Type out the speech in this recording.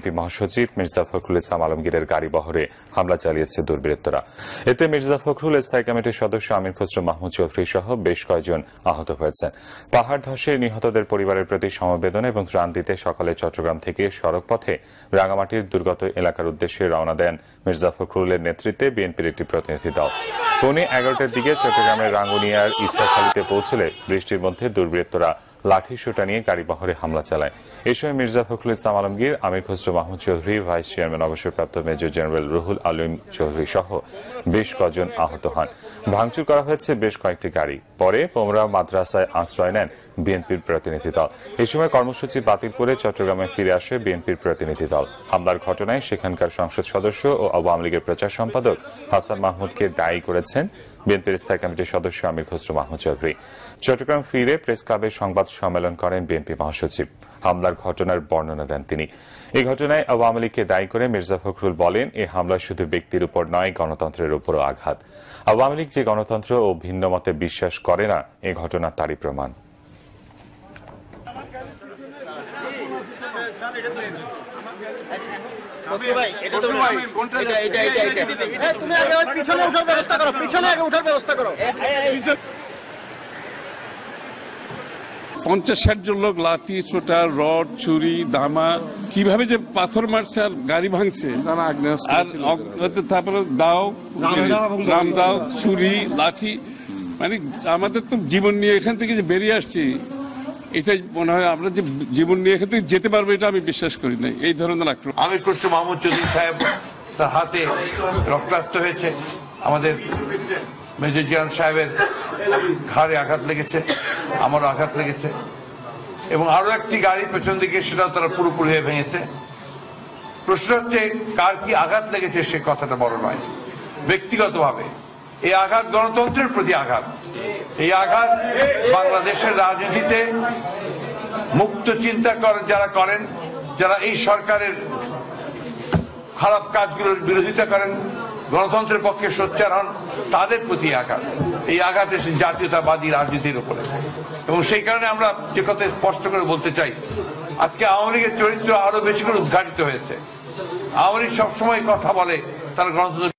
BNP মহাসচিব মির্জা ফখরুল ইসলাম আলমগীরের গাড়ি বহরে হামলা চালিয়েছে দুর্বৃত্তরা। এতে মির্জা ফখরুল স্থায়ী কমিটির সদস্য আমির খসরু মাহমুদ চৌধুরী সহ বেশ কয়েকজন আহত হয়েছেন। পাহাড় ধসে নিহতদের পরিবারের প্রতি সমবেদনা এবং ত্রাণ দিতে সকালে চট্টগ্রাম থেকে সড়ক পথে রাঙামাটির দুর্গত এলাকার উদ্দেশ্যে রওনা দেন মির্জা ফখরুলের নেতৃত্বে বিএনপির একটি প্রতিনিধি দল। পৌনে 11টার দিকে চট্টগ্রামের রাঙ্গুনিয়ার ইছাখালীতে পৌঁছলে বৃষ্টির মধ্যে দুর্বৃত্তরা লাঠি সোটা নিয়ে গাড়ি বহরে হামলা চালায়। এ সময় মির্জা ফখরুল ইসলাম আলমগীর, আমির খসরু মাহমুদ চৌধুরী, ভাইস চেয়ারম্যান অবসরপ্রাপ্ত মেজর জেনারেল রুহুল আলম চৌধুরী সহ বেশ কয়েকজন আহত হন। ভাঙচুর করা হয়েছে বেশ কয়েকটি গাড়ি। পরে পোমরা মাদ্রাসায় আশ্রয় নেন বিএনপির প্রতিনিধি দল। এই সময় কর্মসূচি বাতিল করে চট্টগ্রামে ফিরে আসে বিএনপির প্রতিনিধি দল। হামলার ঘটনায় সেখানকার সংসদ সদস্য ও আওয়ামী লীগের প্রচার সম্পাদক হাসান মাহমুদকে দায়ী করেছেন বিএনপির স্থায়ী কমিটির সদস্য আমির খসরু মাহমুদ চৌধুরী। চট্টগ্রাম ফিরে প্রেস ক্লাবে সংবাদ সম্মেলন করেন বিএনপি মহাসচিব। হামলার ঘটনার বর্ণনা দেন তিনি। এই ঘটনায় আওয়ামী লীগকে দায়ী করে মির্জা ফখরুল বলেন, এই হামলা শুধু ব্যক্তির উপর নয়, গণতন্ত্রের উপরও আঘাত। আওয়ামী লীগ যে গণতন্ত্র ও ভিন্ন মতে বিশ্বাস করে না, এই ঘটনা তারই প্রমাণ। তুমি আগে পিছনে ওঠার ব্যবস্থা করো, পিছনে আগে ওঠার ব্যবস্থা করো। 50-60 জন লোক লাঠি ছোটা রড ছুরি ধামা কিভাবে যে পাথর মারছে আর গাড়ি ভাঙছে, আর তারপরে রামদাও ছুরি লাঠি, মানে আমাদের তো জীবন নিয়ে এখান থেকে যে বেরিয়ে আসছি, এটাই মনে হয় আমরা যে জীবন নিয়ে এখান থেকে যেতে পারবো এটা আমি বিশ্বাস করি না। এই ধরনের আক্রমণ। আমির খসরু মাহমুদ চৌধুরী সাহেব তার হাতে রক্তাক্ত হয়েছে, আমাদের মেজর জেনারেল সাহেবের ঘাড়ে আঘাত লেগেছে, আমারও আঘাত লেগেছে, এবং আরো একটি গাড়ি পেছন দিকে সেটাও তারা পুরোপুরি হয়ে ভেঙেছে। প্রশ্ন হচ্ছে কার কি আঘাত লেগেছে সে কথাটা বড় নয়, ব্যক্তিগতভাবে এই আঘাত গণতন্ত্রের প্রতি আঘাত। এই আঘাত বাংলাদেশের রাজনীতিতে মুক্ত চিন্তা যারা করেন, যারা এই সরকারের খারাপ কাজগুলোর বিরোধিতা করেন, গণতন্ত্রের পক্ষে সোচ্চার হন, তাদের প্রতি আঘাত। এই আঘাত এসে জাতীয়তাবাদী রাজনীতির উপরে, এবং সেই কারণে আমরা যে কথা স্পষ্ট করে বলতে চাই, আজকে আওয়ামী লীগের চরিত্র আরো বেশি করে উদ্ঘাটিত হয়েছে। আওয়ামী লীগ সবসময় কথা বলে তারা গণতন্ত্র